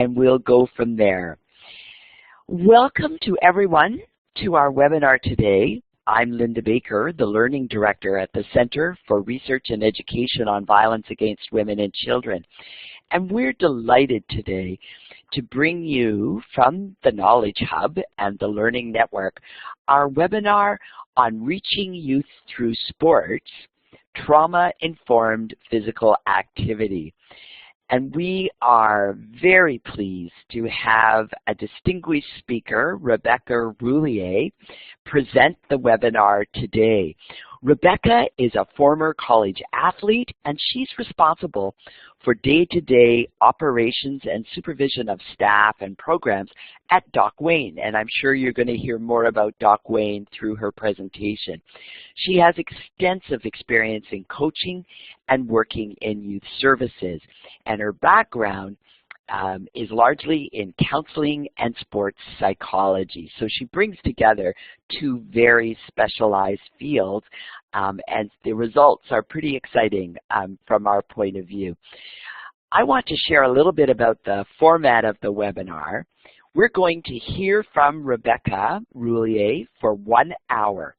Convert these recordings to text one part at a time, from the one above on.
and we'll go from there. Welcome to everyone to our webinar today. I'm Linda Baker, the Learning Director at the Center for Research and Education on Violence Against Women and Children. And we're delighted today to bring you from the Knowledge Hub and the Learning Network our webinar on reaching youth through sports, trauma-informed physical activity. And we are very pleased to have a distinguished speaker, Rebekah Roulier, present the webinar today. Rebekah is a former college athlete, and she's responsible for day-to-day operations and supervision of staff and programs at Doc Wayne, and I'm sure you're going to hear more about Doc Wayne through her presentation. She has extensive experience in coaching and working in youth services, and her background is largely in counseling and sports psychology. So she brings together two very specialized fields, and the results are pretty exciting from our point of view. I want to share a little bit about the format of the webinar. We're going to hear from Rebekah Roulier for 1 hour.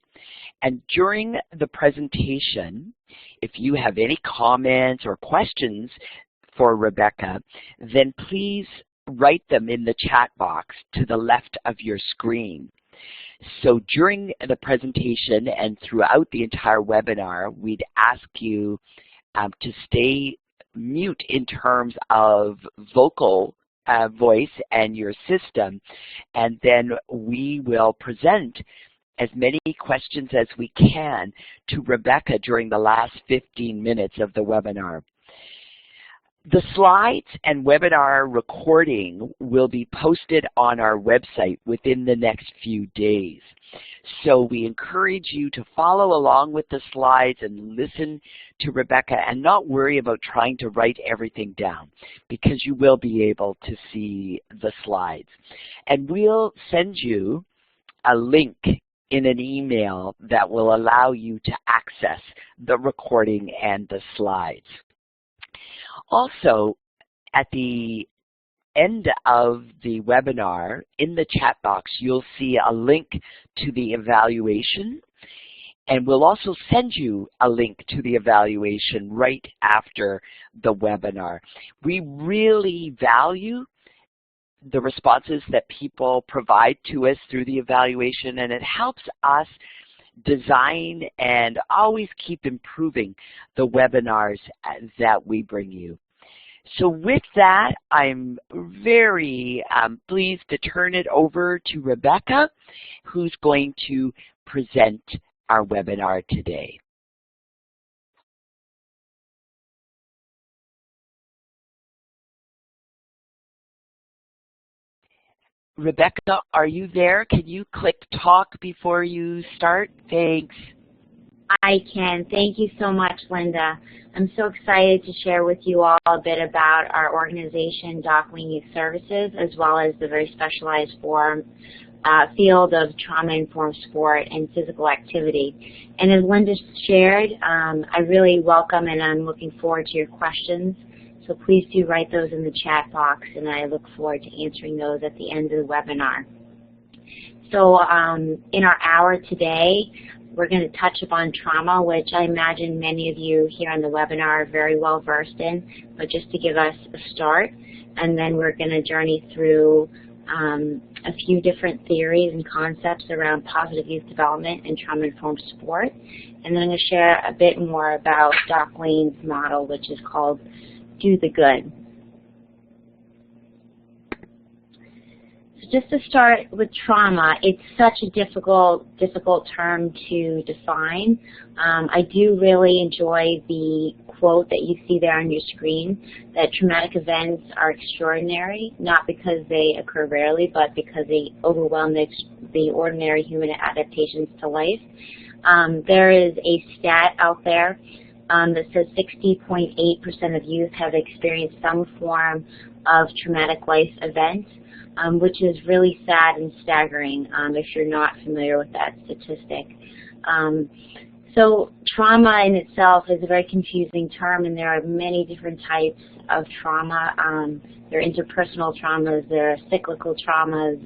And during the presentation, if you have any comments or questions for Rebekah, then please write them in the chat box to the left of your screen. So during the presentation and throughout the entire webinar, we'd ask you to stay mute in terms of vocal voice and your system, and then we will present as many questions as we can to Rebekah during the last 15 minutes of the webinar. The slides and webinar recording will be posted on our website within the next few days. So we encourage you to follow along with the slides and listen to Rebekah and not worry about trying to write everything down, because you will be able to see the slides. And we'll send you a link in an email that will allow you to access the recording and the slides. Also, at the end of the webinar, in the chat box, you'll see a link to the evaluation, and we'll also send you a link to the evaluation right after the webinar. We really value the responses that people provide to us through the evaluation, and it helps us design and always keep improving the webinars that we bring you. So with that, I'm very pleased to turn it over to Rebekah, who's going to present our webinar today. Rebekah, are you there? Can you click talk before you start? Thanks. I can. Thank you so much, Linda. I'm so excited to share with you all a bit about our organization, Doc Wayne Youth Services, as well as the very specialized field of trauma-informed sport and physical activity. And as Linda shared, I really welcome and I'm looking forward to your questions. So please do write those in the chat box, and I look forward to answering those at the end of the webinar. So in our hour today, we're going to touch upon trauma, which I imagine many of you here on the webinar are very well versed in, but just to give us a start. And then we're going to journey through a few different theories and concepts around positive youth development and trauma-informed sport. And then I'm going to share a bit more about Doc Wayne's model, which is called Do the Good. Just to start with trauma, it's such a difficult term to define. I do really enjoy the quote that you see there on your screen, that traumatic events are extraordinary, not because they occur rarely, but because they overwhelm the ordinary human adaptations to life. There is a stat out there that says 60.8% of youth have experienced some form of traumatic life event, which is really sad and staggering if you're not familiar with that statistic. So trauma in itself is a very confusing term, and there are many different types of trauma. There are interpersonal traumas, there are cyclical traumas,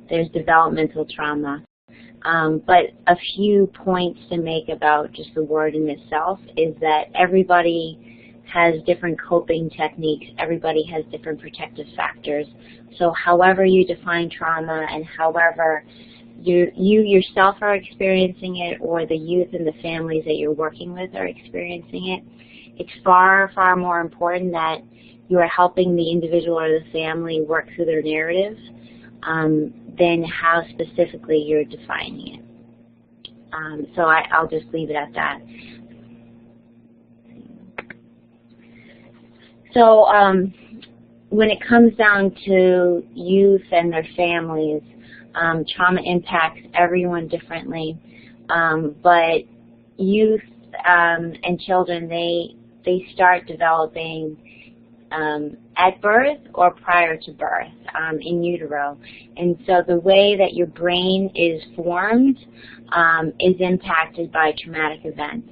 there's developmental trauma. But a few points to make about just the word in itself is that everybody has different coping techniques, everybody has different protective factors. So however you define trauma and however you yourself are experiencing it, or the youth and the families that you're working with are experiencing it, it's far, far more important that you are helping the individual or the family work through their narrative than how specifically you're defining it. So I'll just leave it at that. So when it comes down to youth and their families, trauma impacts everyone differently, but youth and children, they start developing at birth or prior to birth, in utero. And so the way that your brain is formed is impacted by traumatic events.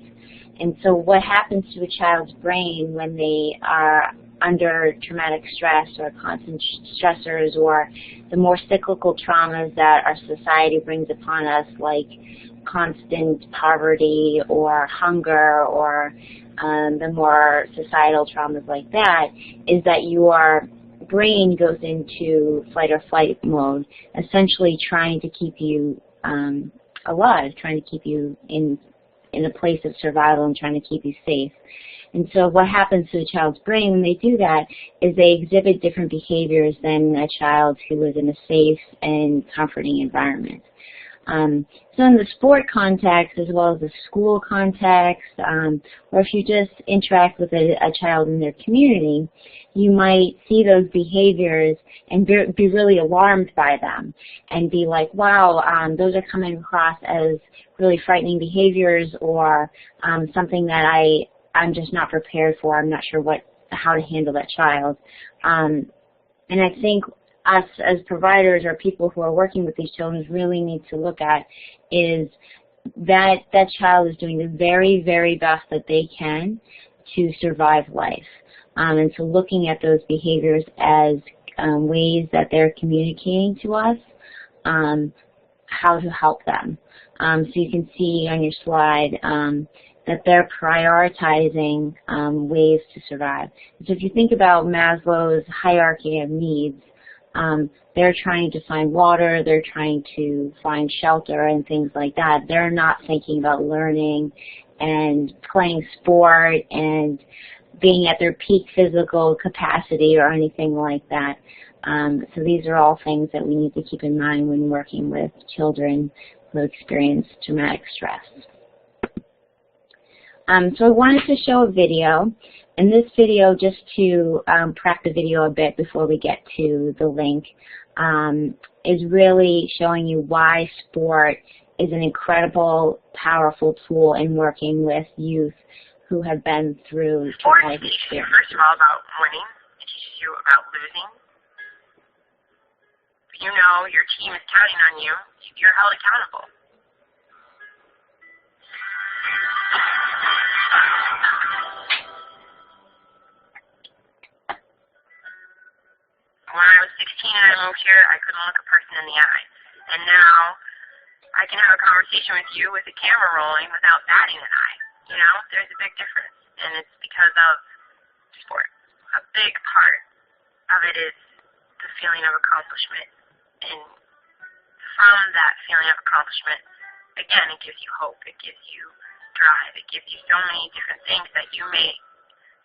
And so what happens to a child's brain when they are under traumatic stress or constant stressors, or the more cyclical traumas that our society brings upon us, like constant poverty or hunger, or the more societal traumas like that, is that your brain goes into fight or flight mode, essentially trying to keep you alive, trying to keep you in a place of survival and trying to keep you safe. And so what happens to a child's brain when they do that is they exhibit different behaviors than a child who is in a safe and comforting environment. So in the sport context, as well as the school context, or if you just interact with a child in their community, you might see those behaviors and be really alarmed by them and be like, wow, those are coming across as really frightening behaviors, or something that I'm just not prepared for. I'm not sure how to handle that child. And I think us as providers or people who are working with these children really need to look at is that that child is doing the very, very best that they can to survive life. And so looking at those behaviors as ways that they're communicating to us how to help them. So you can see on your slide that they're prioritizing ways to survive. So if you think about Maslow's hierarchy of needs, they're trying to find water, they're trying to find shelter and things like that. They're not thinking about learning and playing sport and being at their peak physical capacity or anything like that. So these are all things that we need to keep in mind when working with children who experience traumatic stress. So I wanted to show a video, and this video, just to prep the video a bit before we get to the link, is really showing you why sport is an incredible, powerful tool in working with youth who have been through traumatic experience. First of all, about winning. It teaches you about losing. You know your team is counting on you. You're held accountable. When I was 16 and I moved here, I couldn't look a person in the eye. And now I can have a conversation with you with the camera rolling without batting an eye. You know, there's a big difference. And it's because of sport. A big part of it is the feeling of accomplishment. And from that feeling of accomplishment, again, it gives you hope. It gives you drive. It gives you so many different things that you may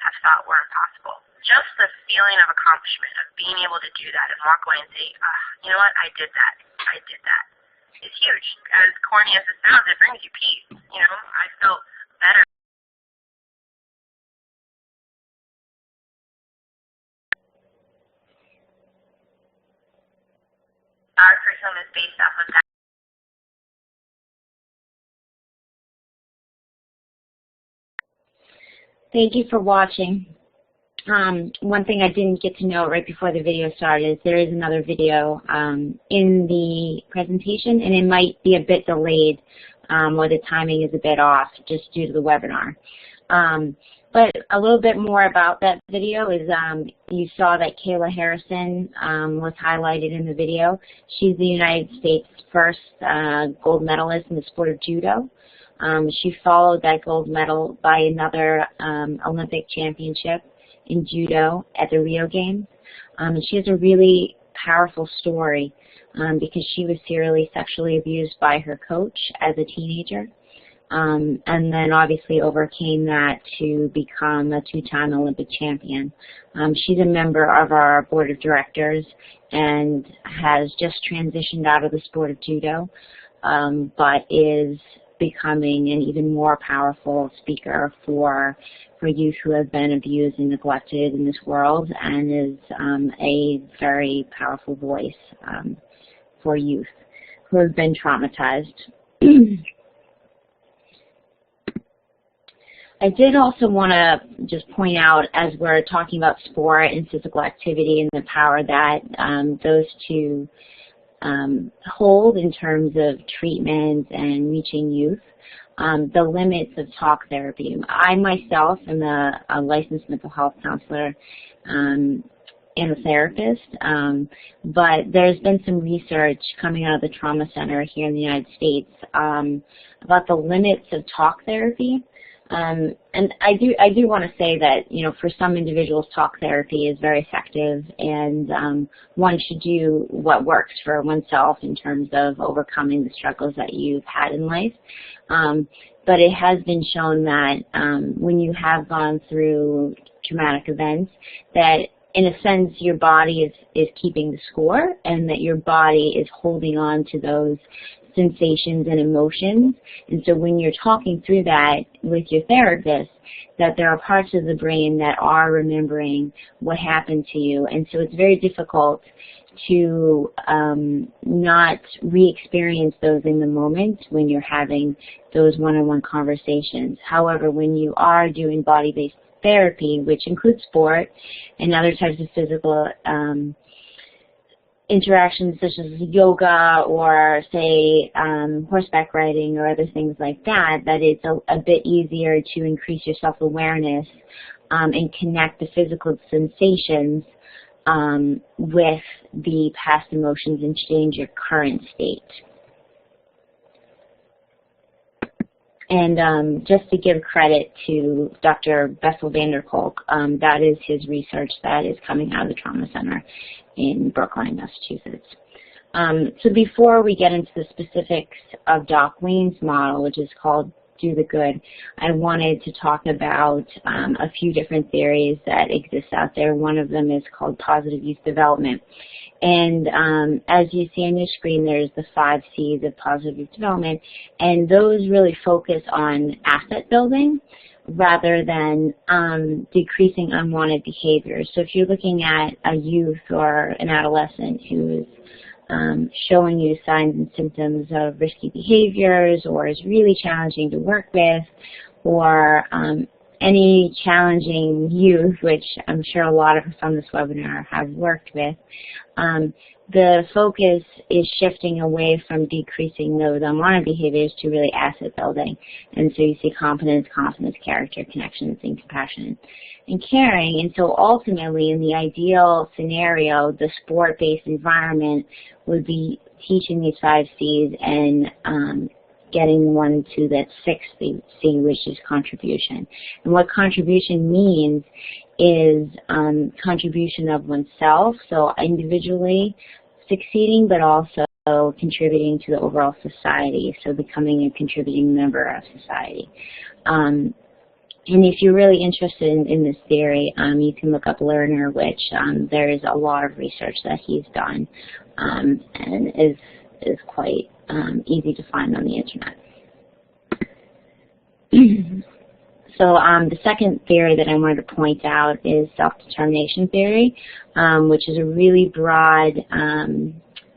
have thought were impossible. Just the feeling of accomplishment, of being able to do that and walk away and say, you know what, I did that. I did that. It's huge. As corny as it sounds, it brings you peace. You know, I felt better. Our curriculum is based off of that. Thank you for watching. One thing I didn't get to know right before the video started is there is another video in the presentation, and it might be a bit delayed or the timing is a bit off just due to the webinar. But a little bit more about that video is you saw that Kayla Harrison was highlighted in the video. She's the United States' first gold medalist in the sport of judo. She followed that gold medal by another Olympic championship in judo at the Rio Games. And she has a really powerful story because she was serially sexually abused by her coach as a teenager. And then obviously overcame that to become a two-time Olympic champion. She's a member of our board of directors and has just transitioned out of the sport of judo, but is becoming an even more powerful speaker for youth who have been abused and neglected in this world, and is a very powerful voice for youth who have been traumatized. I did also want to just point out, as we're talking about sport and physical activity and the power that those two hold in terms of treatment and reaching youth, the limits of talk therapy. I myself am a licensed mental health counselor and a therapist, but there's been some research coming out of the Trauma Center here in the United States about the limits of talk therapy. And I do want to say that, you know, for some individuals, talk therapy is very effective, and one should do what works for oneself in terms of overcoming the struggles that you've had in life. But it has been shown that when you have gone through traumatic events, that in a sense your body is keeping the score, and that your body is holding on to those sensations and emotions. And so when you're talking through that with your therapist, that there are parts of the brain that are remembering what happened to you. And so it's very difficult to not re-experience those in the moment when you're having those one-on-one conversations. However, when you are doing body-based therapy, which includes sport and other types of physical interactions such as yoga or, say, horseback riding or other things like that, that it's a bit easier to increase your self-awareness and connect the physical sensations with the past emotions and change your current state. And just to give credit to Dr. Bessel van der Kolk, that is his research that is coming out of the Trauma Center in Brookline, Massachusetts. So before we get into the specifics of Doc Wayne's model, which is called Do the Good, I wanted to talk about a few different theories that exist out there. One of them is called positive youth development. And as you see on your screen, there's the 5 C's of positive youth development, and those really focus on asset building rather than decreasing unwanted behaviors. So if you're looking at a youth or an adolescent who is showing you signs and symptoms of risky behaviors, or is really challenging to work with, or any challenging youth, which I'm sure a lot of us on this webinar have worked with, the focus is shifting away from decreasing those unwanted behaviors to really asset building. And so you see competence, character, connections, and compassion and caring. And so ultimately, in the ideal scenario, the sport-based environment would be teaching these 5 C's and getting one to that 6th C, which is contribution. And what contribution means is contribution of oneself, so individually succeeding, but also contributing to the overall society, so becoming a contributing member of society. And if you're really interested in this theory, you can look up Lerner, which there is a lot of research that he's done, and is quite easy to find on the internet. So the second theory that I wanted to point out is self-determination theory, which is a really broad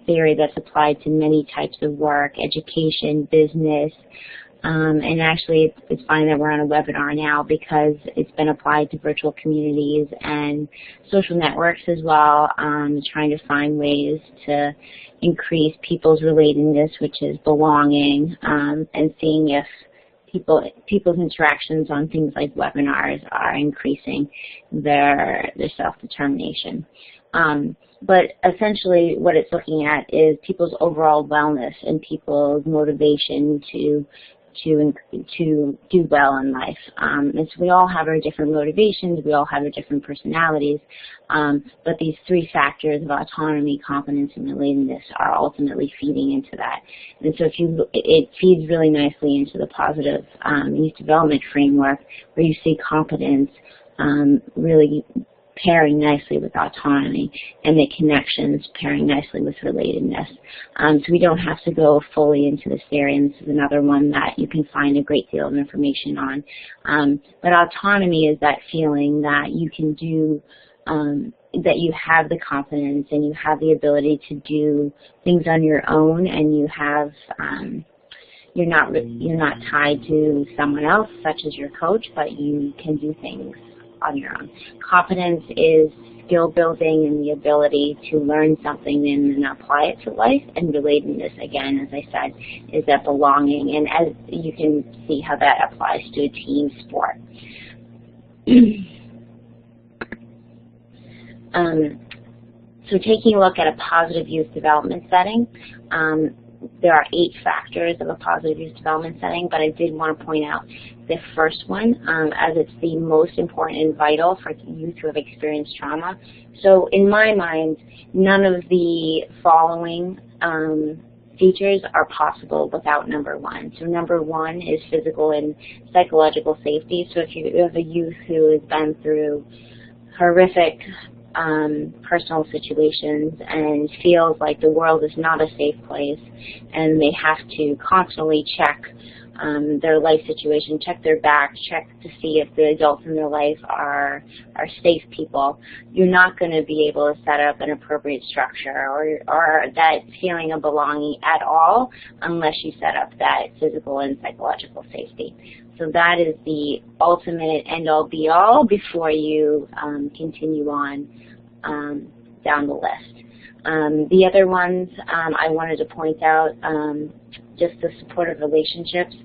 theory that's applied to many types of work, education, business, and actually it's funny that we're on a webinar now because it's been applied to virtual communities and social networks as well, trying to find ways to increase people's relatedness, which is belonging, and seeing if people's interactions on things like webinars are increasing their self-determination. But essentially what it's looking at is people's overall wellness and people's motivation to do well in life. And so we all have our different motivations, we all have our different personalities, but these three factors of autonomy, competence, and relatedness are ultimately feeding into that. And so it feeds really nicely into the positive youth development framework, where you see competence really pairing nicely with autonomy, and the connections pairing nicely with relatedness. So we don't have to go fully into this area, and this is another one that you can find a great deal of information on. But autonomy is that feeling that you can do, that you have the confidence and you have the ability to do things on your own, and you have you're not tied to someone else, such as your coach, but you can do things on your own. Competence is skill building and the ability to learn something and then apply it to life. And relatedness, again, as I said, is that belonging. And as you can see how that applies to a team sport. So taking a look at a positive youth development setting, there are 8 factors of a positive youth development setting, but I did want to point out the first one, as it's the most important and vital for youth who have experienced trauma. So in my mind, none of the following features are possible without number 1. So number 1 is physical and psychological safety. So if you have a youth who has been through horrific personal situations and feels like the world is not a safe place, and they have to constantly check their life situation, check their back, check to see if the adults in their life are safe people, you're not going to be able to set up an appropriate structure or that feeling of belonging at all unless you set up that physical and psychological safety. So that is the ultimate end-all be-all before you continue on down the list. The other ones I wanted to point out, just the supportive relationships,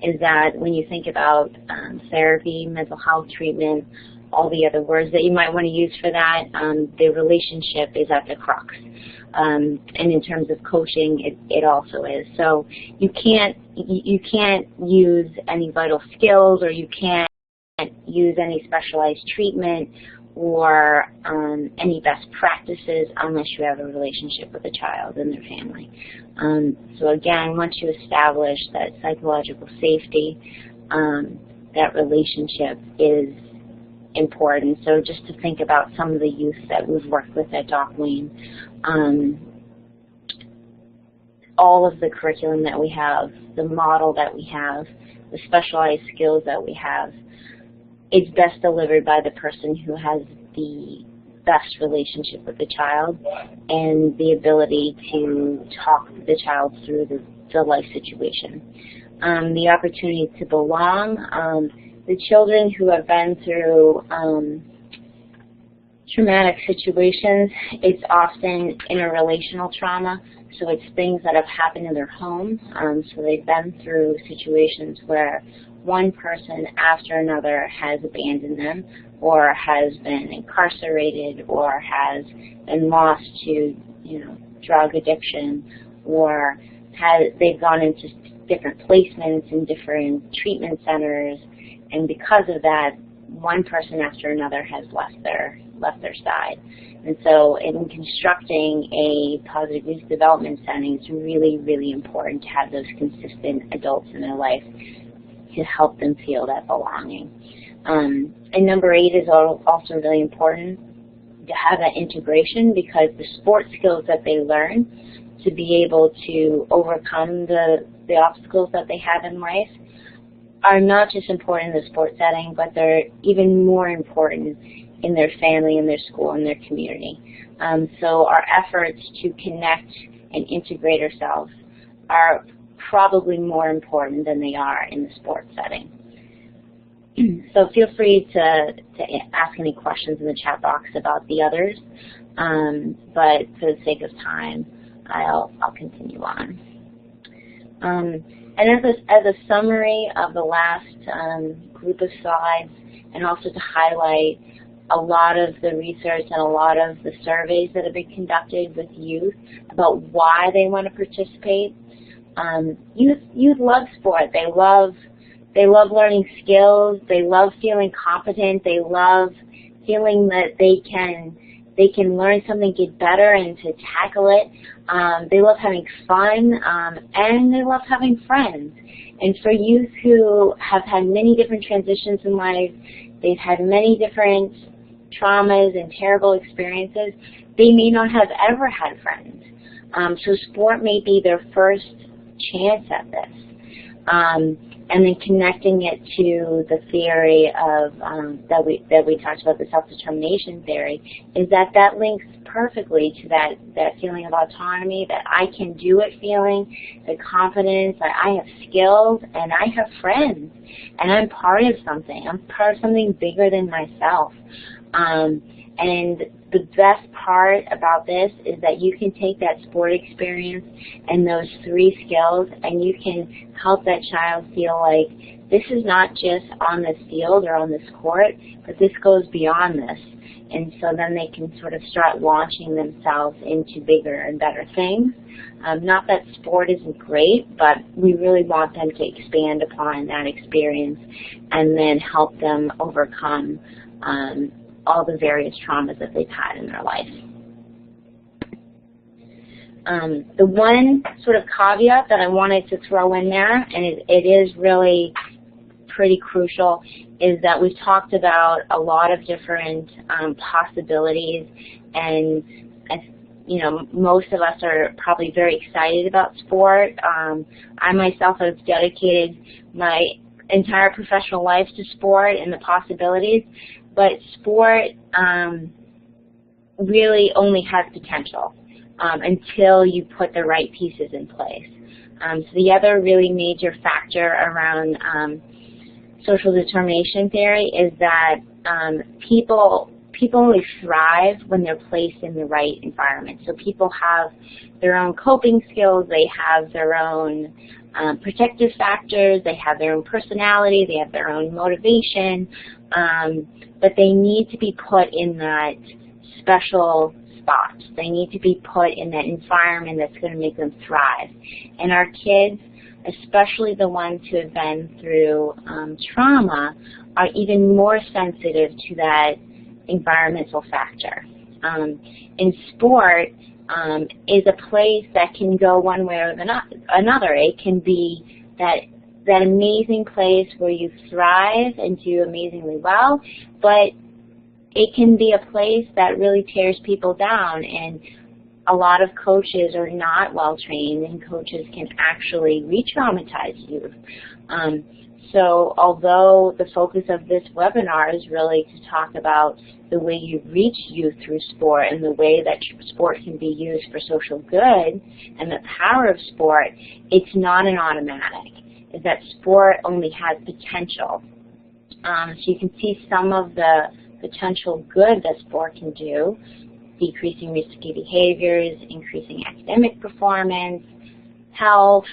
is that when you think about therapy, mental health treatment, all the other words that you might want to use for that, the relationship is at the crux. And in terms of coaching, it also is. So you can't use any vital skills, or you can't use any specialized treatment or any best practices unless you have a relationship with the child and their family. So again, once you establish that psychological safety, that relationship is important. So just to think about some of the youth that we've worked with at Dockween, all of the curriculum that we have, the model that we have, the specialized skills that we have, it's best delivered by the person who has the best relationship with the child and the ability to talk the child through the life situation. The opportunity to belong. The children who have been through traumatic situations, it's often interrelational trauma. So it's things that have happened in their home. So they've been through situations where one person after another has abandoned them, or has been incarcerated, or has been lost to, drug addiction, or they've gone into different placements in different treatment centers, and because of that, one person after another has left their side. And so in constructing a positive youth development setting, it's really, really important to have those consistent adults in their life to help them feel that belonging. And number 8 is also really important, to have that integration, because the sport skills that they learn to be able to overcome the obstacles that they have in life are not just important in the sport setting, but they're even more important in their family, in their school, in their community. So our efforts to connect and integrate ourselves are probably more important than they are in the sports setting. So feel free to ask any questions in the chat box about the others, but for the sake of time, I'll continue on. And as a summary of the last group of slides, and also to highlight a lot of the research and a lot of the surveys that have been conducted with youth about why they want to participate. Youth love sport. They love learning skills. They love feeling competent. They love feeling that they can learn something, get better, and to tackle it. They love having fun, and they love having friends. And for youth who have had many different transitions in life, they've had many different traumas and terrible experiences, they may not have ever had friends. So sport may be their first chance at this. And then connecting it to the theory of that we talked about, the self-determination theory, is that links perfectly to that feeling of autonomy, that I can do it feeling, the confidence that I have skills and I have friends and I'm part of something. I'm part of something bigger than myself. And the best part about this is that you can take that sport experience and those 3 skills, and you can help that child feel like this is not just on this field or on this court, but this goes beyond this. And so then they can sort of start launching themselves into bigger and better things. Not that sport isn't great, but we really want them to expand upon that experience and then help them overcome all the various traumas that they've had in their life. The one sort of caveat that I wanted to throw in there, and it is really pretty crucial, is that we've talked about a lot of different possibilities, and you know, most of us are probably very excited about sport. I myself have dedicated my entire professional life to sport and the possibilities. But sport really only has potential until you put the right pieces in place. So the other really major factor around social determination theory is that people only thrive when they're placed in the right environment. So people have their own coping skills, they have their own protective factors, they have their own personality, they have their own motivation, but they need to be put in that special spot. They need to be put in that environment that's going to make them thrive. And our kids, especially the ones who have been through trauma, are even more sensitive to that environmental factor. In sport is a place that can go one way or another. It can be that amazing place where you thrive and do amazingly well, but it can be a place that really tears people down, and a lot of coaches are not well trained, and coaches can actually re-traumatize youth. So although the focus of this webinar is really to talk about the way you reach youth through sport and the way that sport can be used for social good and the power of sport, it's not an automatic. Is that sport only has potential. So you can see some of the potential good that sport can do: decreasing risky behaviors, increasing academic performance, health,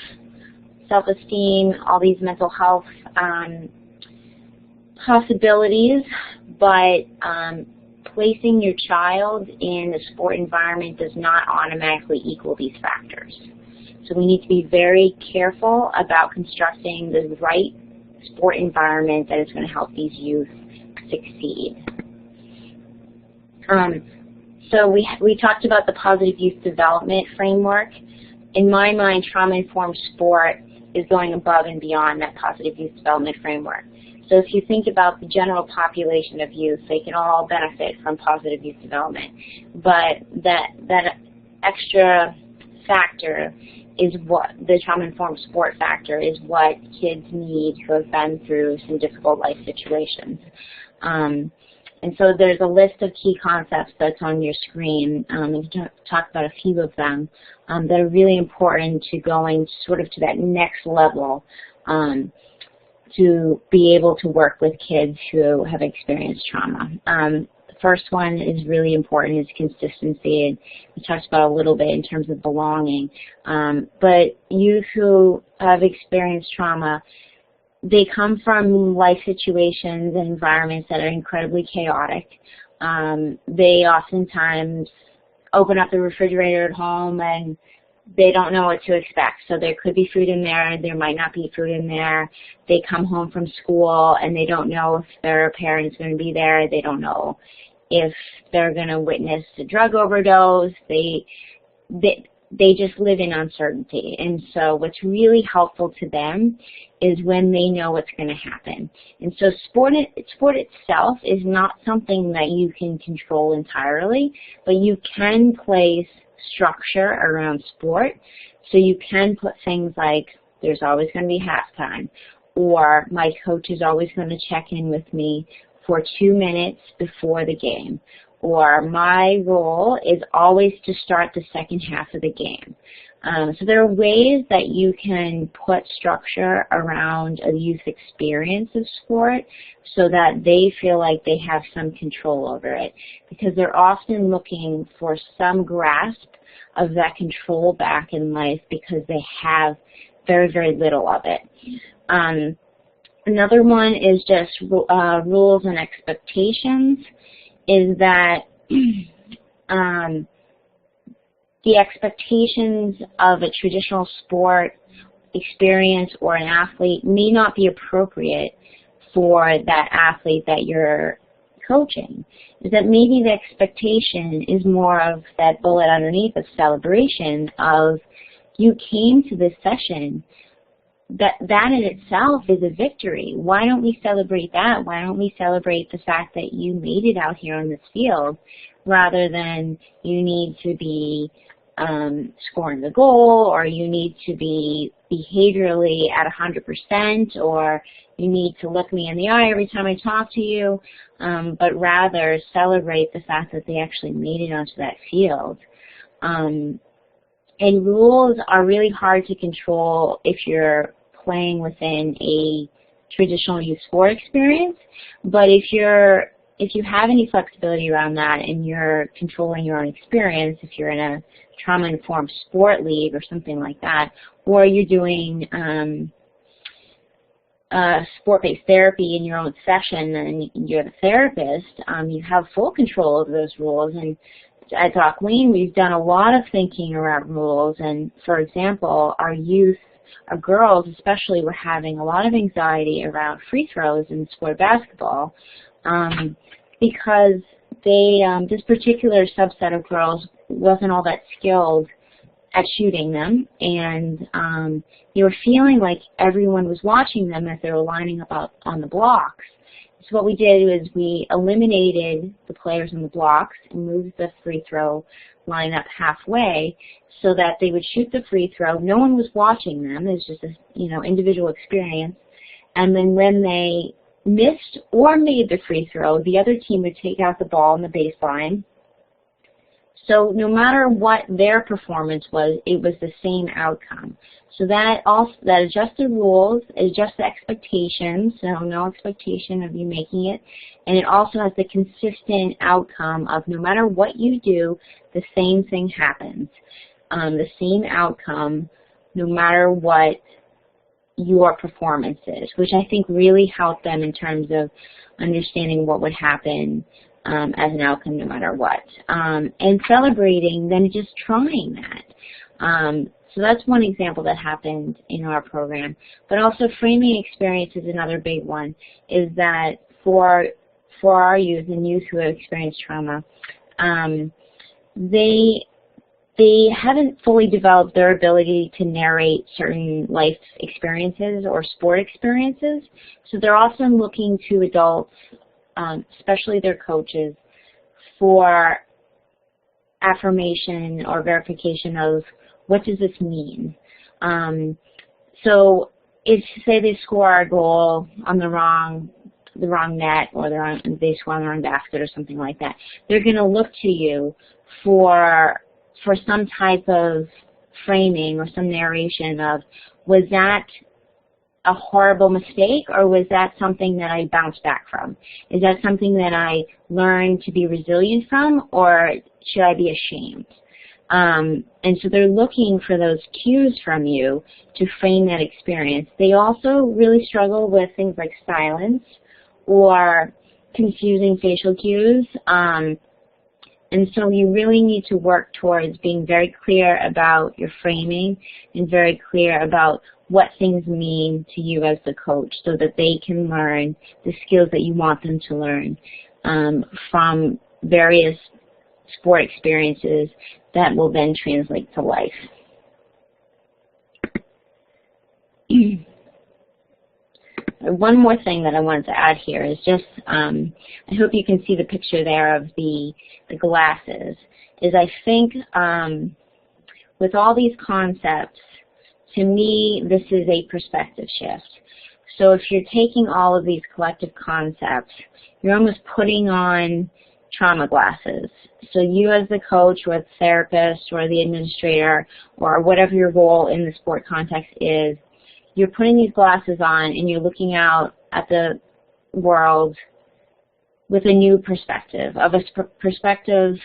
self-esteem, all these mental health possibilities. But placing your child in a sport environment does not automatically equal these factors. So we need to be very careful about constructing the right sport environment that is going to help these youth succeed. So we talked about the positive youth development framework. In my mind, trauma-informed sport is going above and beyond that positive youth development framework. So if you think about the general population of youth, they can all benefit from positive youth development. But that extra factor is what the trauma-informed sport factor is, what kids need who have been through some difficult life situations. And so there's a list of key concepts that's on your screen, and we can talk about a few of them that are really important to going sort of to that next level to be able to work with kids who have experienced trauma. first one is really important, is consistency, and we talked about a little bit in terms of belonging. But youth who have experienced trauma, they come from life situations and environments that are incredibly chaotic. They oftentimes open up the refrigerator at home and they don't know what to expect. So there could be food in there, there might not be food in there. They come home from school and they don't know if their parent's going to be there. They don't know if they're going to witness a drug overdose. They just live in uncertainty. And so what's really helpful to them is when they know what's going to happen. And so sport itself is not something that you can control entirely, but you can place structure around sport. So you can put things like, there's always going to be halftime, or my coach is always going to check in with me for 2 minutes before the game, or my role is always to start the second half of the game. So there are ways that you can put structure around a youth experience of sport so that they feel like they have some control over it, because they're often looking for some grasp of that control back in life because they have very, very little of it. Another one is just rules and expectations, is that the expectations of a traditional sport experience or an athlete may not be appropriate for that athlete that you're coaching. Is that maybe the expectation is more of that bullet underneath of celebration of, you came to this session, that in itself is a victory. Why don't we celebrate that? Why don't we celebrate the fact that you made it out here on this field, rather than you need to be scoring the goal, or you need to be behaviorally at 100%, or you need to look me in the eye every time I talk to you, but rather celebrate the fact that they actually made it onto that field. And rules are really hard to control if you're playing within a traditional youth sport experience, but if you have any flexibility around that and you're controlling your own experience, if you're in a trauma-informed sport league or something like that, or you're doing sport-based therapy in your own session and you're the therapist, you have full control of those rules. And at Doc Wayne, we've done a lot of thinking around rules. And for example, our girls especially, were having a lot of anxiety around free throws in sport basketball, because this particular subset of girls wasn't all that skilled at shooting them, and they were feeling like everyone was watching them as they were lining up on the blocks. So what we did was we eliminated the players in the blocks and moved the free throw line up halfway so that they would shoot the free throw. No one was watching them. It was just a individual experience. And then when they missed or made the free throw, the other team would take out the ball on the baseline. So no matter what their performance was, it was the same outcome. So that adjusts the rules, it adjusts the expectations, so no expectation of you making it, and it also has the consistent outcome of no matter what you do, the same thing happens. The same outcome no matter what your performance is, which I think really helped them in terms of understanding what would happen as an outcome no matter what. And celebrating, then just trying that. So that's one example that happened in our program. But also framing experience is another big one, is that for our youth and youth who have experienced trauma, they haven't fully developed their ability to narrate certain life experiences or sport experiences. So they're often looking to adults, especially their coaches, for affirmation or verification of what does this mean. So if, say, they score a goal on the wrong net, or they score on the wrong basket or something like that, they're going to look to you for some type of framing or some narration of, was that a horrible mistake, or was that something that I bounced back from? Is that something that I learned to be resilient from, or should I be ashamed? And so they're looking for those cues from you to frame that experience. They also really struggle with things like silence or confusing facial cues. And so you really need to work towards being very clear about your framing and very clear about what things mean to you as the coach so that they can learn the skills that you want them to learn from various sport experiences that will then translate to life. One more thing that I wanted to add here is just, I hope you can see the picture there of the glasses, is I think with all these concepts, to me, this is a perspective shift. So if you're taking all of these collective concepts, you're almost putting on trauma glasses. So you as the coach or the therapist or the administrator or whatever your role in the sport context is, you're putting these glasses on and you're looking out at the world with a new perspective, of a perspective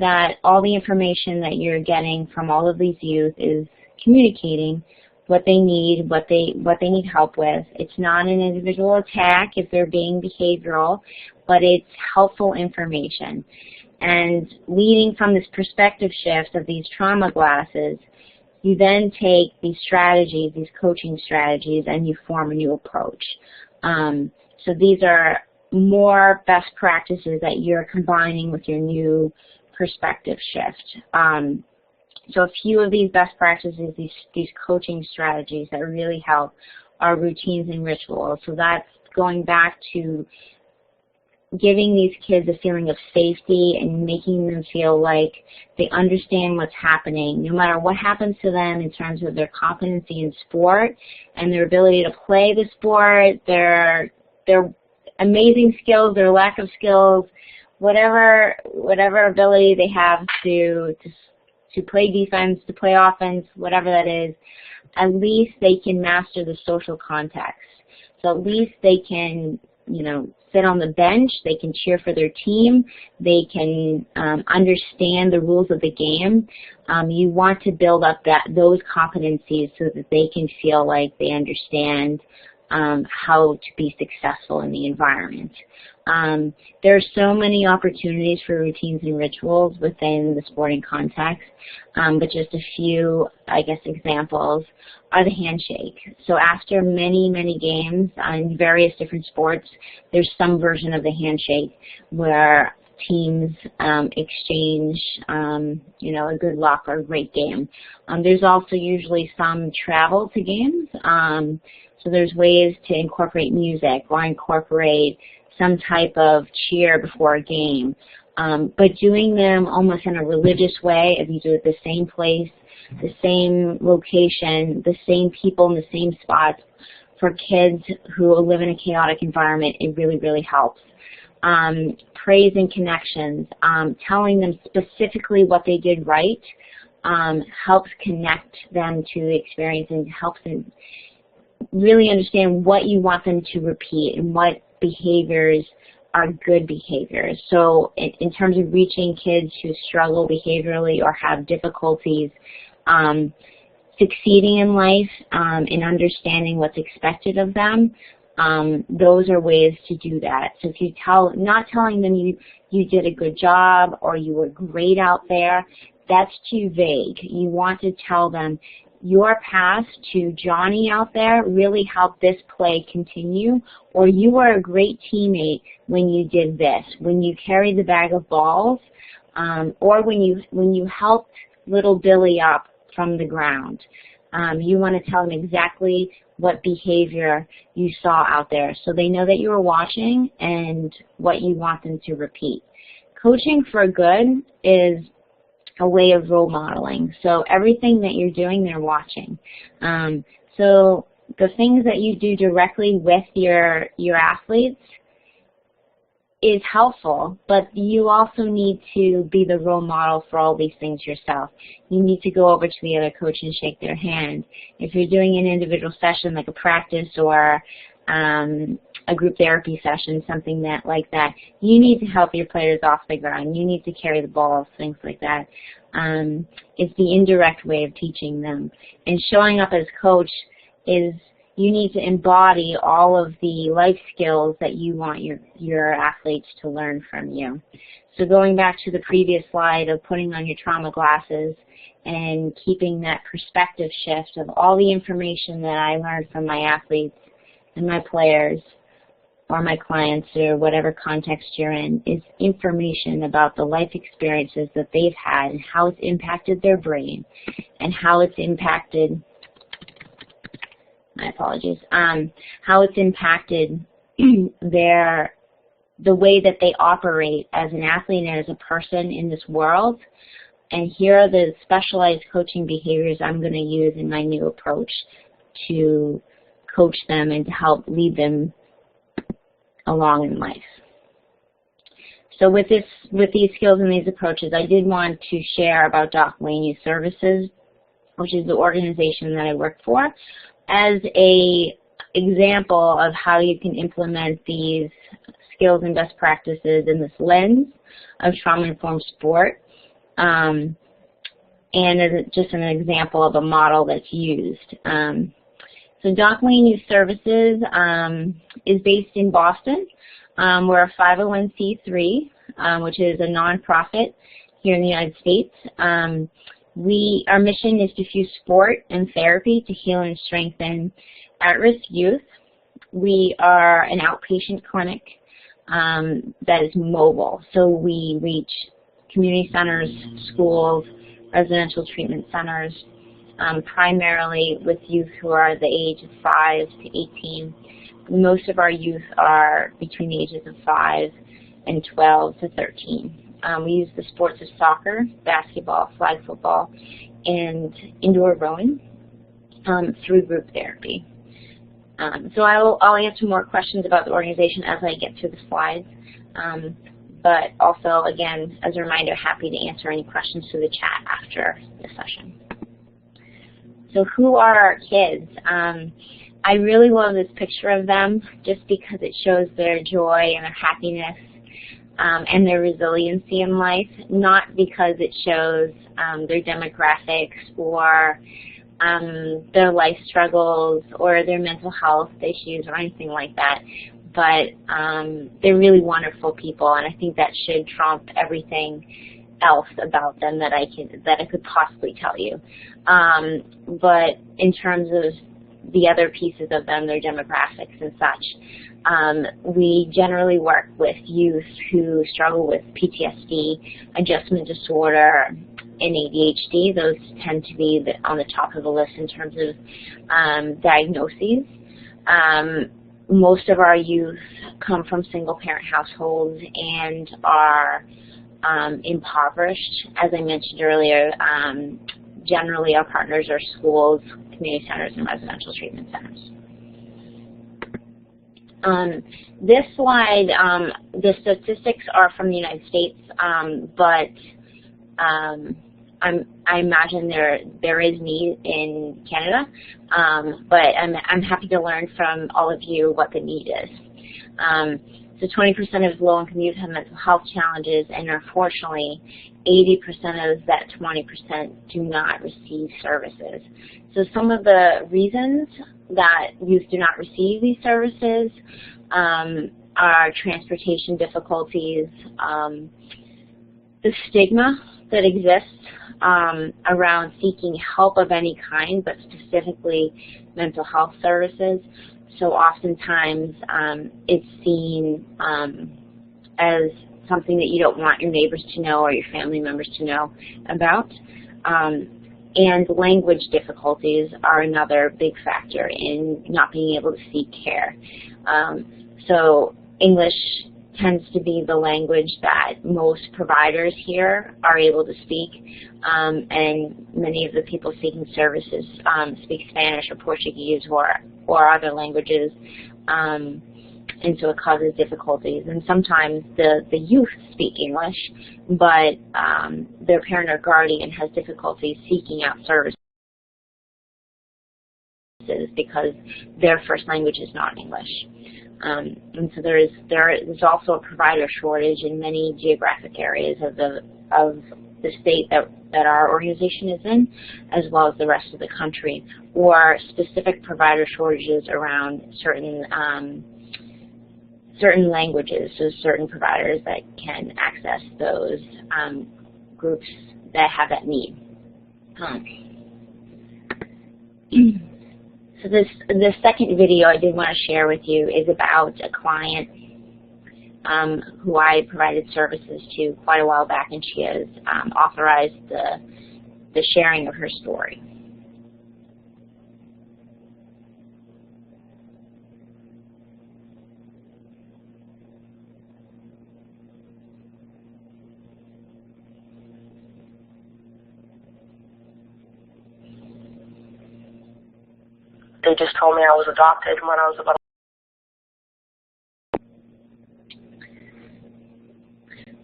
that all the information that you're getting from all of these youth is communicating what they need, what they need help with. It's not an individual attack if they're being behavioral, but it's helpful information. And leading from this perspective shift of these trauma glasses, you then take these strategies, these coaching strategies, and you form a new approach. So these are more best practices that you're combining with your new perspective shift. So a few of these best practices, these coaching strategies that really help are routines and rituals. So that's going back to giving these kids a feeling of safety and making them feel like they understand what's happening, no matter what happens to them in terms of their competency in sport and their ability to play the sport, their amazing skills, their lack of skills, whatever ability they have to play defense, to play offense, whatever that is, at least they can master the social context. So at least they can, sit on the bench, they can cheer for their team, they can understand the rules of the game. You want to build up those competencies so that they can feel like they understand how to be successful in the environment. There are so many opportunities for routines and rituals within the sporting context, but just a few, examples are the handshake. So after many, many games in various different sports, there's some version of the handshake where teams exchange, a good luck or a great game. There's also usually some travel to games. So there's ways to incorporate music or incorporate some type of cheer before a game, but doing them almost in a religious way. If you do it the same place, the same location, the same people in the same spots, for kids who live in a chaotic environment, it really, really helps. Praise and connections, telling them specifically what they did right, helps connect them to the experience and helps them really understand what you want them to repeat and what behaviors are good behaviors. So in terms of reaching kids who struggle behaviorally or have difficulties succeeding in life and understanding what's expected of them, those are ways to do that. So if you not telling them you did a good job or you were great out there, that's too vague. You want to tell them your path to Johnny out there really helped this play continue, or you were a great teammate when you did this, when you carried the bag of balls, or when you helped little Billy up from the ground. You want to tell them exactly what behavior you saw out there so they know that you were watching and what you want them to repeat. Coaching for good is a way of role modeling. So everything that you're doing, they're watching. So the things that you do directly with your athletes, is helpful, but you also need to be the role model for all these things yourself. You need to go over to the other coach and shake their hand. If you're doing an individual session like a practice or a group therapy session, something like that, you need to help your players off the ground. You need to carry the ball, things like that. It's the indirect way of teaching them. And showing up as coach is, you need to embody all of the life skills that you want your athletes to learn from you. So going back to the previous slide of putting on your trauma glasses and keeping that perspective shift of all the information that I learned from my athletes and my players or my clients or whatever context you're in is information about the life experiences that they've had and how it's impacted their brain and how it's impacted, my apologies, how it's impacted the way that they operate as an athlete and as a person in this world. And here are the specialized coaching behaviors I'm going to use in my new approach to coach them and to help lead them along in life. So with these skills and these approaches, I did want to share about Docwing Youth Services, which is the organization that I work for, as a example of how you can implement these skills and best practices in this lens of trauma-informed sport, and as just an example of a model that's used. So Docwing Youth Services is based in Boston. We're a 501c3, which is a nonprofit here in the United States. Our mission is to fuse sport and therapy to heal and strengthen at-risk youth. We are an outpatient clinic that is mobile. So we reach community centers, schools, residential treatment centers, primarily with youth who are the age of 5 to 18. Most of our youth are between the ages of 5 and 12 to 13. We use the sports of soccer, basketball, flag football, and indoor rowing through group therapy. So I'll answer more questions about the organization as I get through the slides. But also, again, as a reminder, happy to answer any questions through the chat after the session. So who are our kids? I really love this picture of them just because it shows their joy and their happiness and their resiliency in life, not because it shows their demographics or their life struggles or their mental health issues or anything like that. But they're really wonderful people, and I think that should trump everything else about them that I could possibly tell you. But in terms of the other pieces of them, their demographics and such, we generally work with youth who struggle with PTSD, adjustment disorder, and ADHD. Those tend to be on the top of the list in terms of diagnoses. Most of our youth come from single-parent households and are impoverished. As I mentioned earlier, generally our partners are schools, community centers, and residential treatment centers. This slide, the statistics are from the United States, but I imagine there is need in Canada, but I'm happy to learn from all of you what the need is. So 20% of low-income youth have mental health challenges, and unfortunately, 80% of that 20% do not receive services. So some of the reasons that youth do not receive these services are transportation difficulties, the stigma that exists around seeking help of any kind, but specifically mental health services. So oftentimes it's seen as something that you don't want your neighbors to know or your family members to know about. And language difficulties are another big factor in not being able to seek care. So English tends to be the language that most providers here are able to speak, and many of the people seeking services speak Spanish or Portuguese or other languages. and so it causes difficulties. And sometimes the youth speak English, but their parent or guardian has difficulty seeking out services because their first language is not English. And so there is also a provider shortage in many geographic areas of the state that our organization is in, as well as the rest of the country, or specific provider shortages around certain languages, so certain providers that can access those groups that have that need. So the second video I did want to share with you is about a client who I provided services to quite a while back, and she has authorized the sharing of her story. They just told me I was adopted when I was about.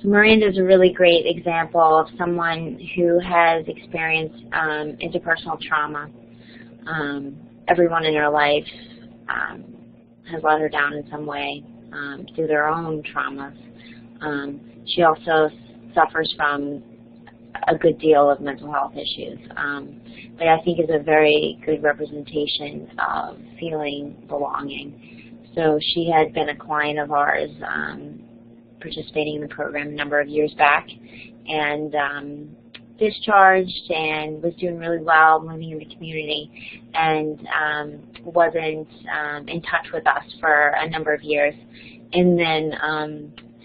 So Miranda is a really great example of someone who has experienced interpersonal trauma. Everyone in her life has let her down in some way through their own traumas. She also suffers from a good deal of mental health issues, but I think is a very good representation of feeling belonging. So she had been a client of ours, participating in the program a number of years back, and discharged and was doing really well, moving in the community, and wasn't in touch with us for a number of years, and then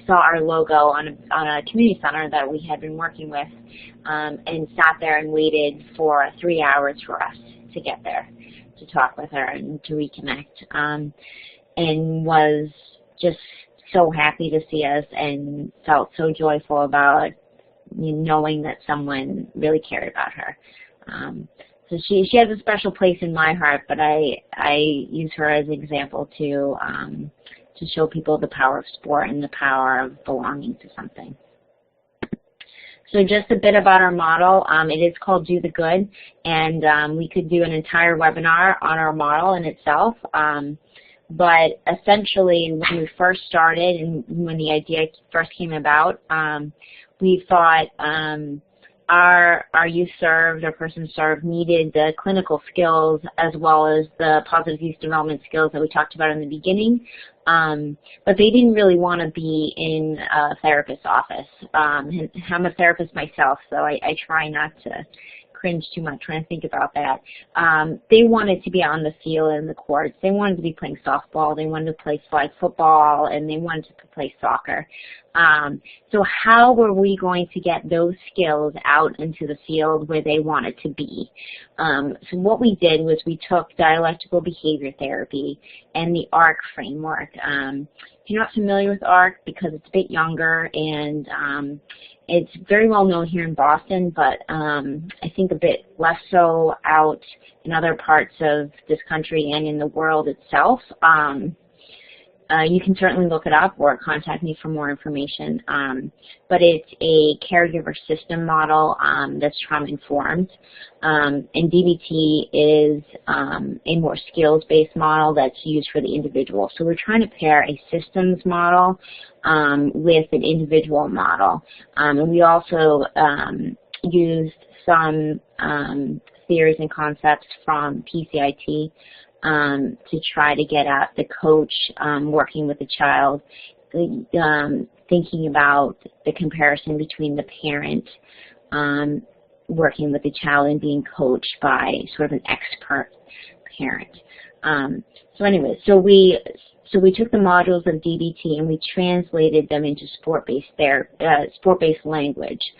saw our logo on a community center that we had been working with, and sat there and waited for 3 hours for us to get there to talk with her and to reconnect, and was just so happy to see us and felt so joyful about knowing that someone really cared about her. So she has a special place in my heart, but I use her as an example to show people the power of sport and the power of belonging to something. So just a bit about our model. It is called Do the Good, and we could do an entire webinar on our model in itself. But essentially, when we first started and when the idea first came about, we thought our youth served, our person served, needed the clinical skills as well as the positive youth development skills that we talked about in the beginning. But they didn't really want to be in a therapist's office. I'm a therapist myself, so I try not to cringe too much when I think about that. They wanted to be on the field and the courts. They wanted to be playing softball. They wanted to play flag football, and they wanted to play soccer. So how were we going to get those skills out into the field where they wanted to be? So what we did was we took dialectical behavior therapy and the ARC framework. If you're not familiar with ARC, because it's a bit younger and it's very well known here in Boston, but I think a bit less so out in other parts of this country and in the world itself. You can certainly look it up or contact me for more information. But it's a caregiver system model that's trauma-informed. And DBT is a more skills-based model that's used for the individual. So we're trying to pair a systems model with an individual model. And we also used some theories and concepts from PCIT to try to get at the coach working with the child, thinking about the comparison between the parent working with the child and being coached by sort of an expert parent. So anyway, so we took the modules of DBT and we translated them into sport-based language.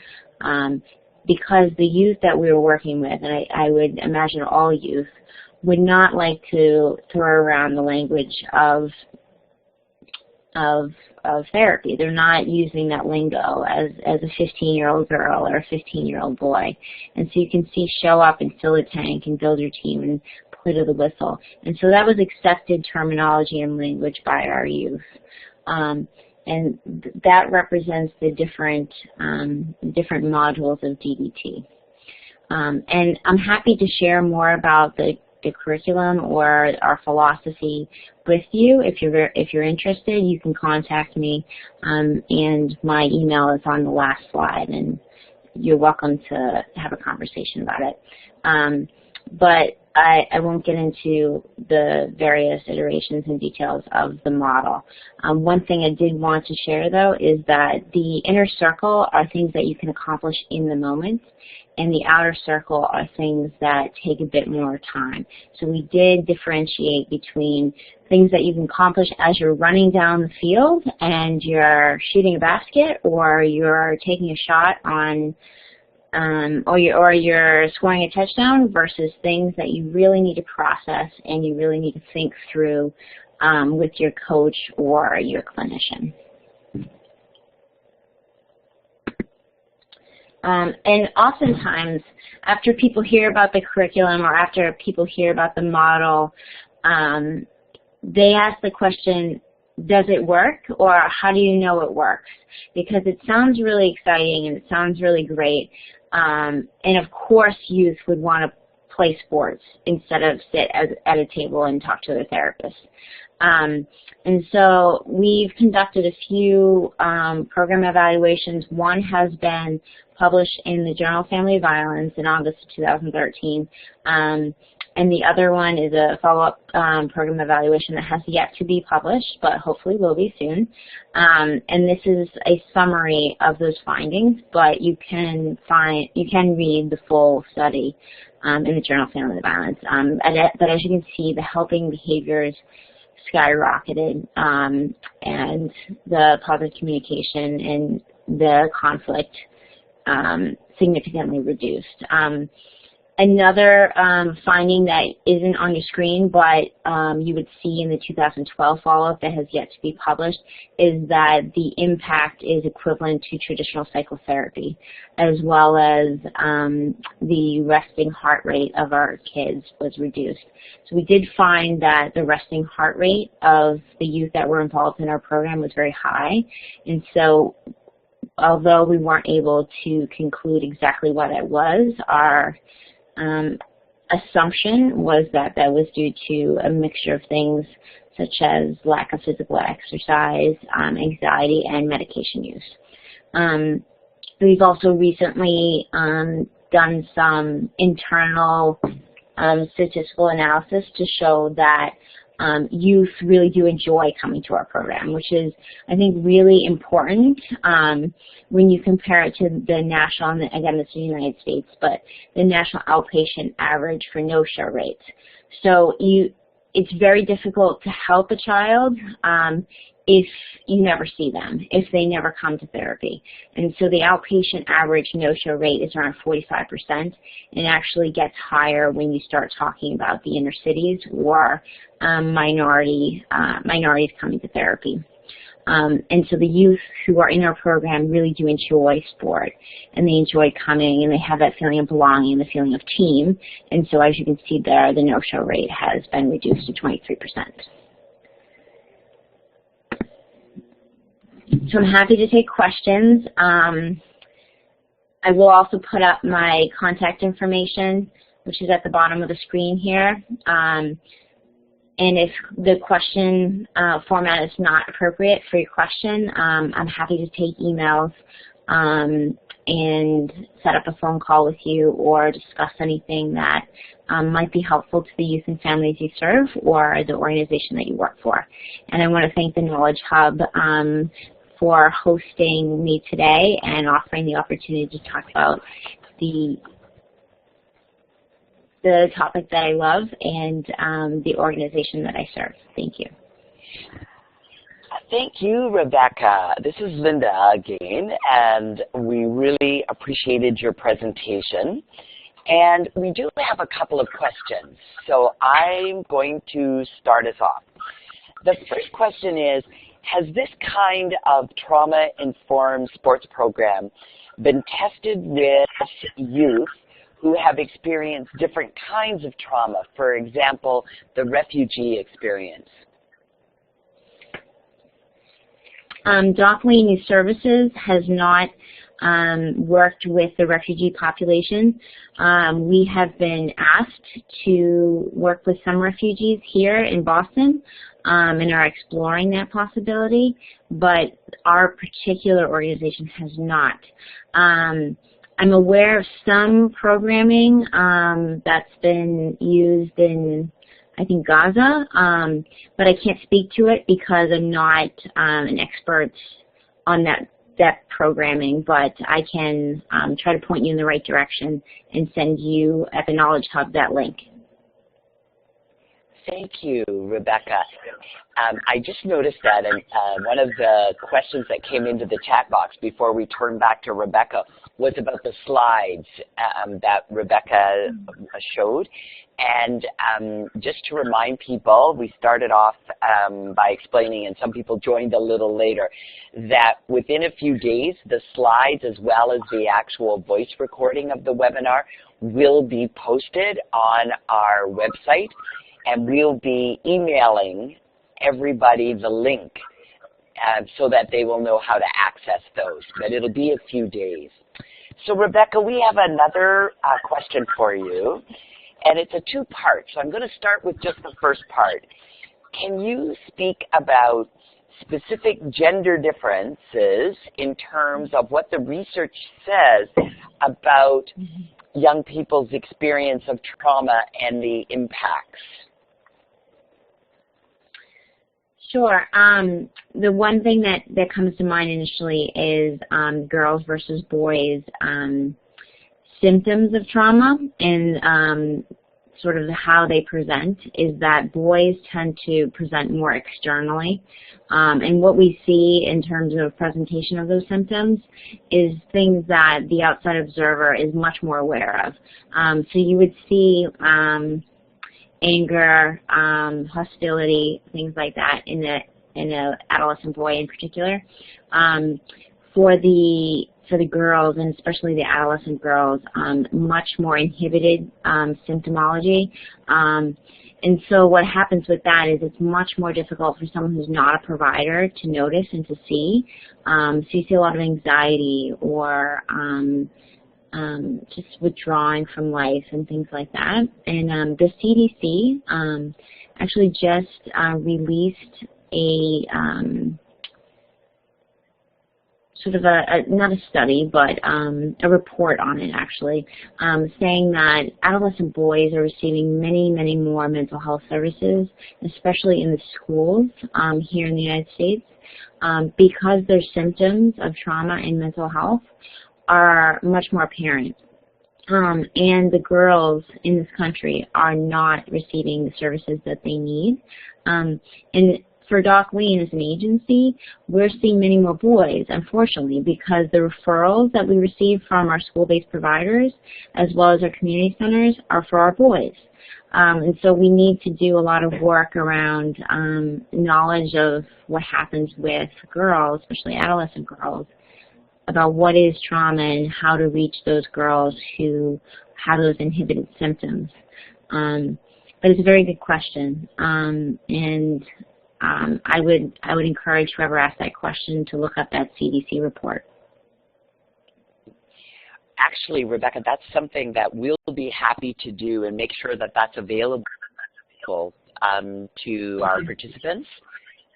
Because the youth that we were working with, and I would imagine all youth, would not like to throw around the language of of therapy. They're not using that lingo as a 15-year-old girl or a 15-year-old boy. And so you can see show up and fill a tank and build your team and play to the whistle. And so that was accepted terminology and language by our youth. And that represents the different modules of DBT. And I'm happy to share more about the curriculum or our philosophy with you. If you're interested, you can contact me, and my email is on the last slide, and you're welcome to have a conversation about it. But I won't get into the various iterations and details of the model. One thing I did want to share, though, is that the inner circle are things that you can accomplish in the moment, and the outer circle are things that take a bit more time. So we did differentiate between things that you can accomplish as you're running down the field and you're shooting a basket, or you're taking a shot on or you're scoring a touchdown, versus things that you really need to process and you really need to think through with your coach or your clinician. And oftentimes, after people hear about the curriculum or after people hear about the model, they ask the question, does it work, or how do you know it works? Because it sounds really exciting and it sounds really great. And of course, youth would want to play sports instead of sit at a table and talk to their therapist. And so we've conducted a few program evaluations. One has been published in the Journal of Family Violence in August of 2013. And the other one is a follow-up program evaluation that has yet to be published, but hopefully will be soon. And this is a summary of those findings, but you can read the full study in the Journal of Family Violence. But as you can see, the helping behaviors skyrocketed, and the positive communication and the conflict significantly reduced. Another finding that isn't on your screen, but you would see in the 2012 follow-up that has yet to be published, is that the impact is equivalent to traditional psychotherapy, as well as the resting heart rate of our kids was reduced. So we did find that the resting heart rate of the youth that were involved in our program was very high, and so although we weren't able to conclude exactly what it was, our assumption was that that was due to a mixture of things such as lack of physical exercise, anxiety, and medication use. We've also recently done some internal statistical analysis to show that youth really do enjoy coming to our program, which is, I think, really important when you compare it to the national, and again, this is the United States, but the national outpatient average for no-show rates. So it's very difficult to help a child if you never see them, if they never come to therapy. And so the outpatient average no-show rate is around 45%, and actually gets higher when you start talking about the inner cities or minorities coming to therapy. And so the youth who are in our program really do enjoy sport, and they enjoy coming, and they have that feeling of belonging and the feeling of team. And so as you can see there, the no-show rate has been reduced to 23%. So I'm happy to take questions. I will also put up my contact information, which is at the bottom of the screen here. And if the question format is not appropriate for your question, I'm happy to take emails and set up a phone call with you or discuss anything that might be helpful to the youth and families you serve or the organization that you work for. And I want to thank the Knowledge Hub for hosting me today and offering the opportunity to talk about the topic that I love and the organization that I serve. Thank you. Thank you, Rebekah. This is Linda again, and we really appreciated your presentation. And we do have a couple of questions, so I'm going to start us off. The first question is, Has this kind of trauma-informed sports program been tested with youth who have experienced different kinds of trauma, for example, the refugee experience? Dockwing Youth Services has not worked with the refugee population. We have been asked to work with some refugees here in Boston and are exploring that possibility, but our particular organization has not. I'm aware of some programming that's been used in, I think, Gaza, but I can't speak to it because I'm not an expert on that programming, but I can try to point you in the right direction and send you at the Knowledge Hub that link. Thank you, Rebekah. I just noticed that, and one of the questions that came into the chat box before we turn back to Rebekah was about the slides that Rebekah showed. And just to remind people, we started off by explaining, and some people joined a little later, that within a few days, the slides as well as the actual voice recording of the webinar will be posted on our website, and we'll be emailing everybody the link so that they will know how to access those, but it'll be a few days. So Rebekah, we have another question for you, and it's a two-part, so I'm going to start with just the first part. Can you speak about specific gender differences in terms of what the research says about young people's experience of trauma and the impacts? Sure. The one thing that comes to mind initially is girls versus boys symptoms of trauma, and sort of how they present is that boys tend to present more externally. And what we see in terms of presentation of those symptoms is things that the outside observer is much more aware of. So you would see anger, hostility, things like that in a adolescent boy in particular. For the girls, and especially the adolescent girls, much more inhibited symptomology. And so what happens with that is it's much more difficult for someone who's not a provider to notice and to see. So you see a lot of anxiety or just withdrawing from life and things like that. And the CDC actually just released a sort of not a study, but a report on it actually, saying that adolescent boys are receiving many, many more mental health services, especially in the schools here in the United States, because their symptoms of trauma and mental health are much more apparent. And the girls in this country are not receiving the services that they need. And for Dockwing as an agency, we're seeing many more boys, unfortunately, because the referrals that we receive from our school-based providers as well as our community centers are for our boys. And so we need to do a lot of work around knowledge of what happens with girls, especially adolescent girls, about what is trauma and how to reach those girls who have those inhibited symptoms. But it's a very good question, and I would encourage whoever asked that question to look up that CDC report. Actually, Rebekah, that's something that we'll be happy to do and make sure that that's available to our participants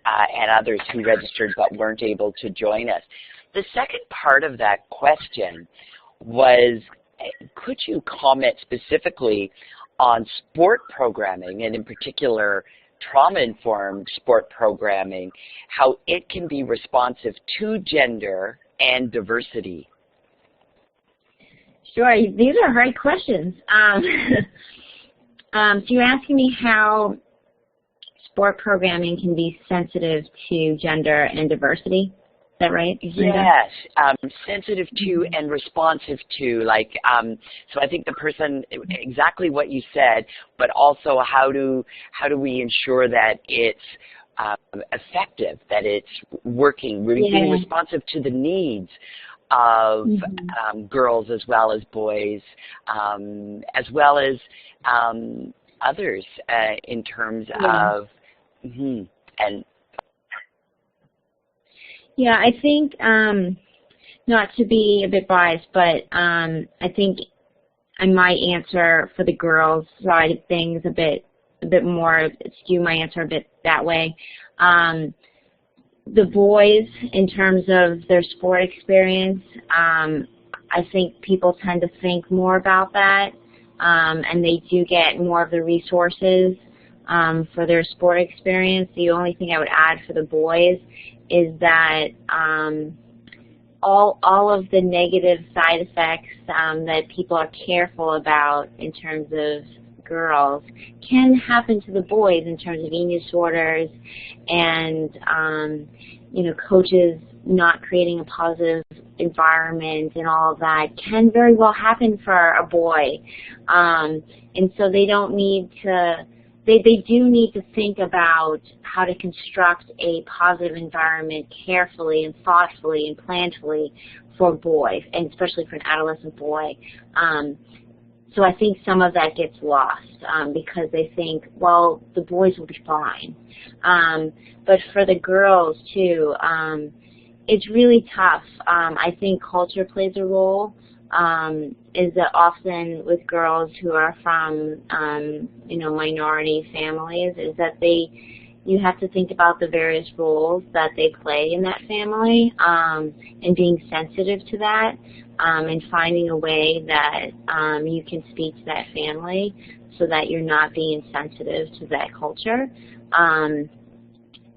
and others who registered but weren't able to join us. The second part of that question was, could you comment specifically on sport programming, and in particular trauma-informed sport programming, how it can be responsive to gender and diversity? Sure, these are great questions. So you're asking me how sport programming can be sensitive to gender and diversity? Is that right? Yes, sensitive to and responsive to, like, so I think the person, exactly what you said, but also how do we ensure that it's effective, that it's working, being responsive to the needs of girls as well as boys, as well as others in terms of, and yeah, I think, not to be a bit biased, but I think I might answer for the girls' side of things a bit more, skew my answer a bit that way. The boys, in terms of their sport experience, I think people tend to think more about that, and they do get more of the resources for their sport experience. The only thing I would add for the boys is that all of the negative side effects that people are careful about in terms of girls can happen to the boys in terms of eating disorders and coaches not creating a positive environment and all of that can very well happen for a boy, and so they don't need to. They do need to think about how to construct a positive environment carefully and thoughtfully and planfully for boys, and especially for an adolescent boy. So I think some of that gets lost because they think, well, the boys will be fine. But for the girls, too, it's really tough. I think culture plays a role. Is that often with girls who are from, minority families, is that you have to think about the various roles that they play in that family, and being sensitive to that, and finding a way that you can speak to that family so that you're not being insensitive to that culture. And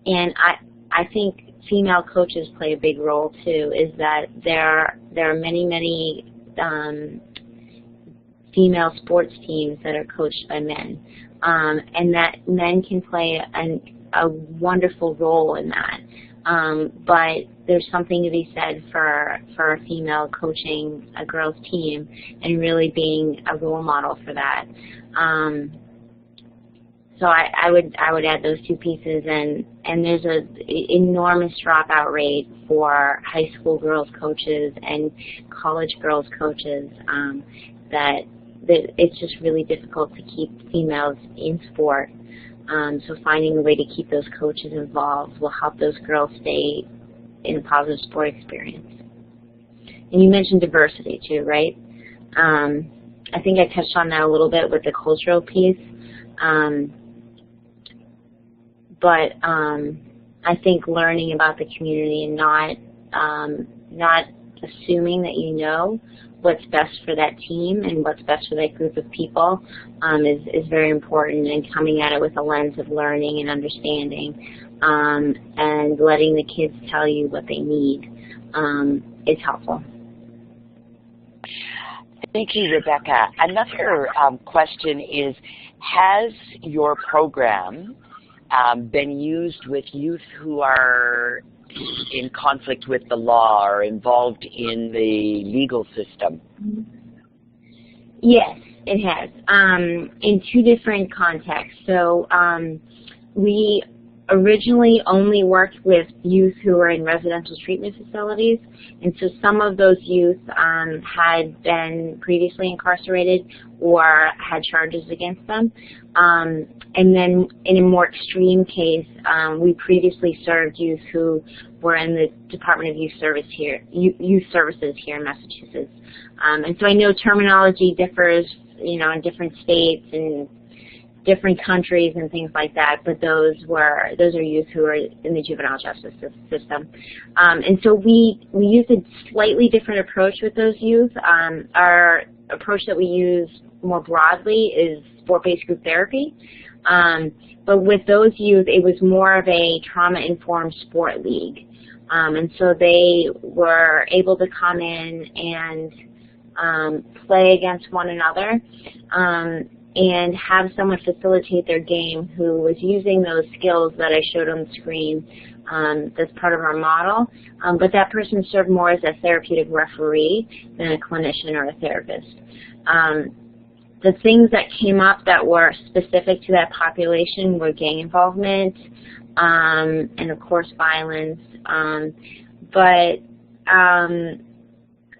I think female coaches play a big role too, is that there are many female sports teams that are coached by men, and that men can play a wonderful role in that. But there's something to be said for a female coaching a girls team and really being a role model for that. So I would add those two pieces, and there's an enormous dropout rate for high school girls coaches and college girls coaches, that it's just really difficult to keep females in sport. So finding a way to keep those coaches involved will help those girls stay in a positive sport experience. And you mentioned diversity too, right? I think I touched on that a little bit with the cultural piece. But I think learning about the community and not assuming that you know what's best for that team and what's best for that group of people is very important, and coming at it with a lens of learning and understanding, and letting the kids tell you what they need is helpful. Thank you, Rebekah. Another question is, has your program been used with youth who are in conflict with the law or involved in the legal system? Yes, it has, in two different contexts. So we originally only worked with youth who were in residential treatment facilities, and so some of those youth had been previously incarcerated or had charges against them. And then in a more extreme case, we previously served youth who were in the Department of Youth Services here in Massachusetts. And so I know terminology differs, in different states and different countries and things like that, but those are youth who are in the juvenile justice system. And so we used a slightly different approach with those youth. Our approach that we use more broadly is sport-based group therapy. But with those youth, it was more of a trauma-informed sport league. And so they were able to come in and play against one another, and have someone facilitate their game who was using those skills that I showed on the screen. That's part of our model. But that person served more as a therapeutic referee than a clinician or a therapist. The things that came up that were specific to that population were gang involvement, and of course violence, but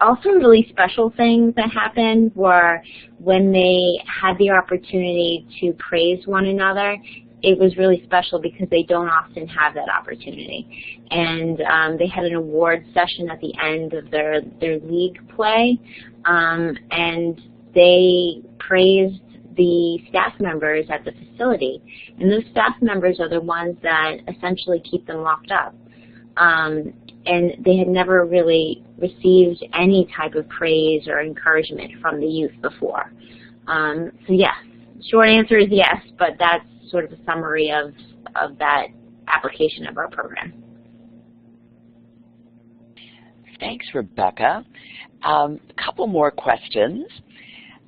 also really special things that happened were when they had the opportunity to praise one another. It was really special because they don't often have that opportunity. And they had an award session at the end of their league play, and they praised the staff members at the facility. And those staff members are the ones that essentially keep them locked up. And they had never really received any type of praise or encouragement from the youth before. So yes, short answer is yes, but that's sort of a summary of that application of our program. Thanks, Rebekah. A couple more questions.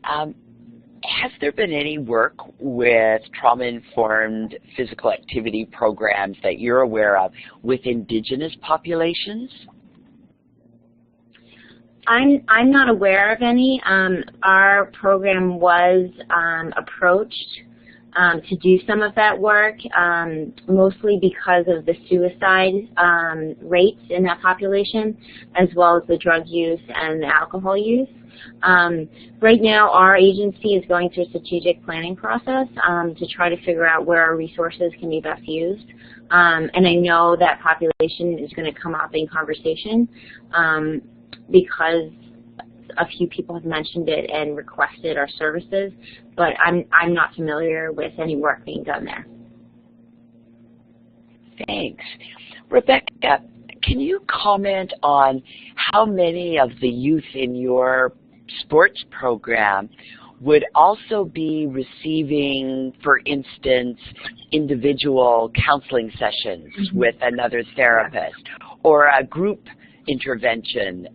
Has there been any work with trauma-informed physical activity programs that you're aware of with Indigenous populations? I'm not aware of any. Our program was approached to do some of that work, mostly because of the suicide rates in that population, as well as the drug use and the alcohol use. Right now, our agency is going through a strategic planning process to try to figure out where our resources can be best used. And I know that population is going to come up in conversation because a few people have mentioned it and requested our services, but I'm not familiar with any work being done there. Thanks. Rebekah, can you comment on how many of the youth in your sports program would also be receiving, for instance, individual counseling sessions with another therapist, or a group intervention,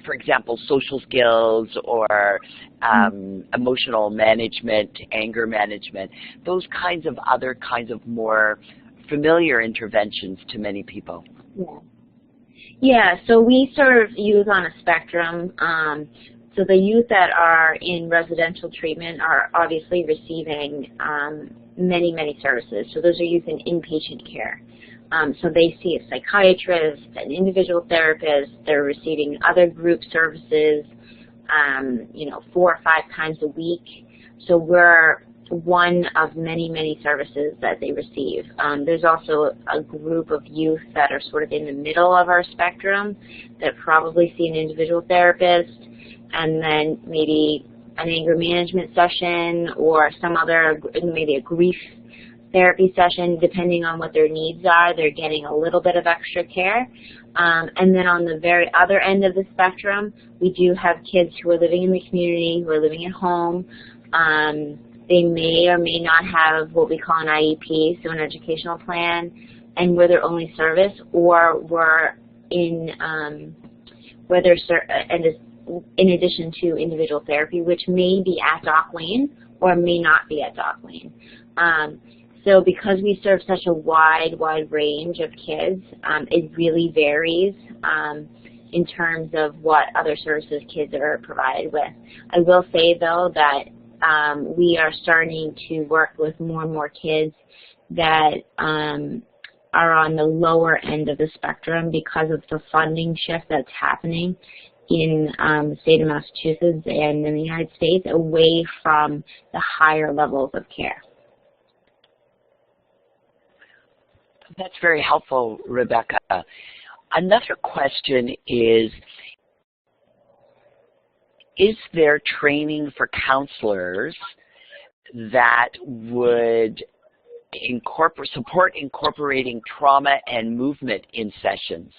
for example, social skills or emotional management, anger management, those kinds of other kinds of more familiar interventions to many people? Yeah, so we serve youth on a spectrum. So the youth that are in residential treatment are obviously receiving many, many services. So those are youth in inpatient care. So they see a psychiatrist, an individual therapist. They're receiving other group services, 4 or 5 times a week. So we're one of many, many services that they receive. There's also a group of youth that are sort of in the middle of our spectrum that probably see an individual therapist, and then maybe an anger management session or some other, maybe a grief therapy session. Depending on what their needs are, they're getting a little bit of extra care. And then on the very other end of the spectrum, we do have kids who are living in the community, who are living at home. They may or may not have what we call an IEP, so an educational plan, and we're their only service, or we're in where they're in addition to individual therapy, which may be at Dock Lane or may not be at Dock Lane. So because we serve such a wide range of kids, it really varies in terms of what other services kids are provided with. I will say, though, that we are starting to work with more and more kids that are on the lower end of the spectrum because of the funding shift that's happening in the state of Massachusetts and in the United States away from the higher levels of care. That's very helpful, Rebekah. Another question is there training for counselors that would support incorporating trauma and movement in sessions?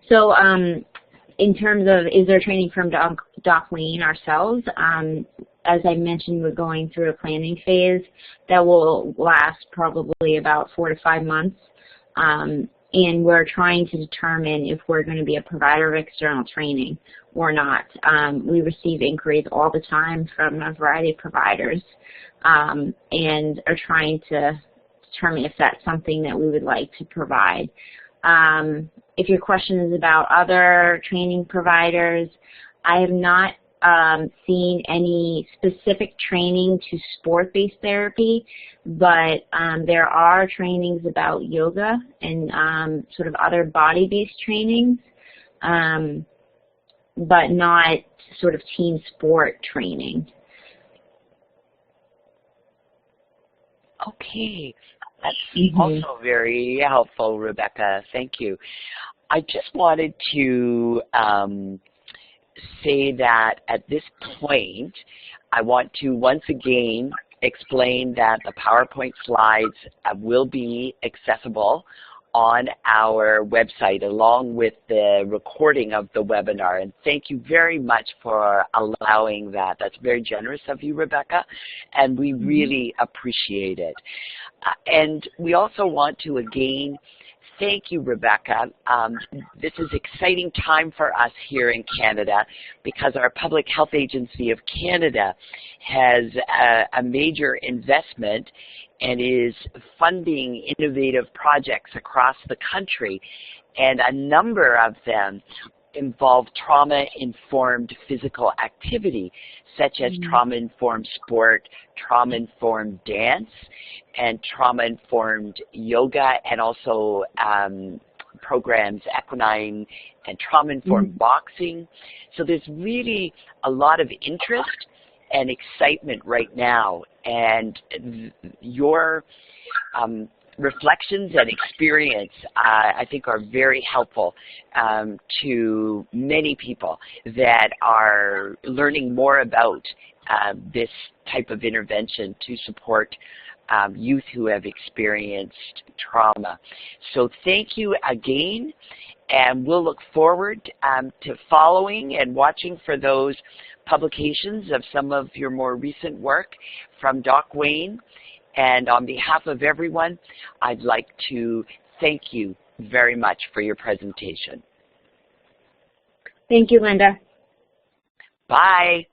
So in terms of, is there training from Dock Lane ourselves? As I mentioned, we're going through a planning phase that will last probably about 4 to 5 months. And we're trying to determine if we're going to be a provider of external training or not. We receive inquiries all the time from a variety of providers and are trying to determine if that's something that we would like to provide. If your question is about other training providers, I have not seen any specific training to sport-based therapy, but there are trainings about yoga and sort of other body-based trainings, but not sort of team sport training. Okay, that's also very helpful, Rebekah. Thank you. I just wanted to say that at this point, I want to once again explain that the PowerPoint slides will be accessible on our website along with the recording of the webinar. And thank you very much for allowing that. That's very generous of you, Rebekah, and we really appreciate it. And we also want to again thank you, Rebekah. This is an exciting time for us here in Canada because our Public Health Agency of Canada has a major investment and is funding innovative projects across the country, and a number of them involve trauma-informed physical activity, such as trauma-informed sport, trauma-informed dance, and trauma-informed yoga, and also programs, equine and trauma-informed boxing. So there's really a lot of interest and excitement right now, and your reflections and experience, I think, are very helpful to many people that are learning more about this type of intervention to support youth who have experienced trauma. So thank you again, and we'll look forward to following and watching for those publications of some of your more recent work from Doc Wayne. And on behalf of everyone, I'd like to thank you very much for your presentation. Thank you, Linda. Bye.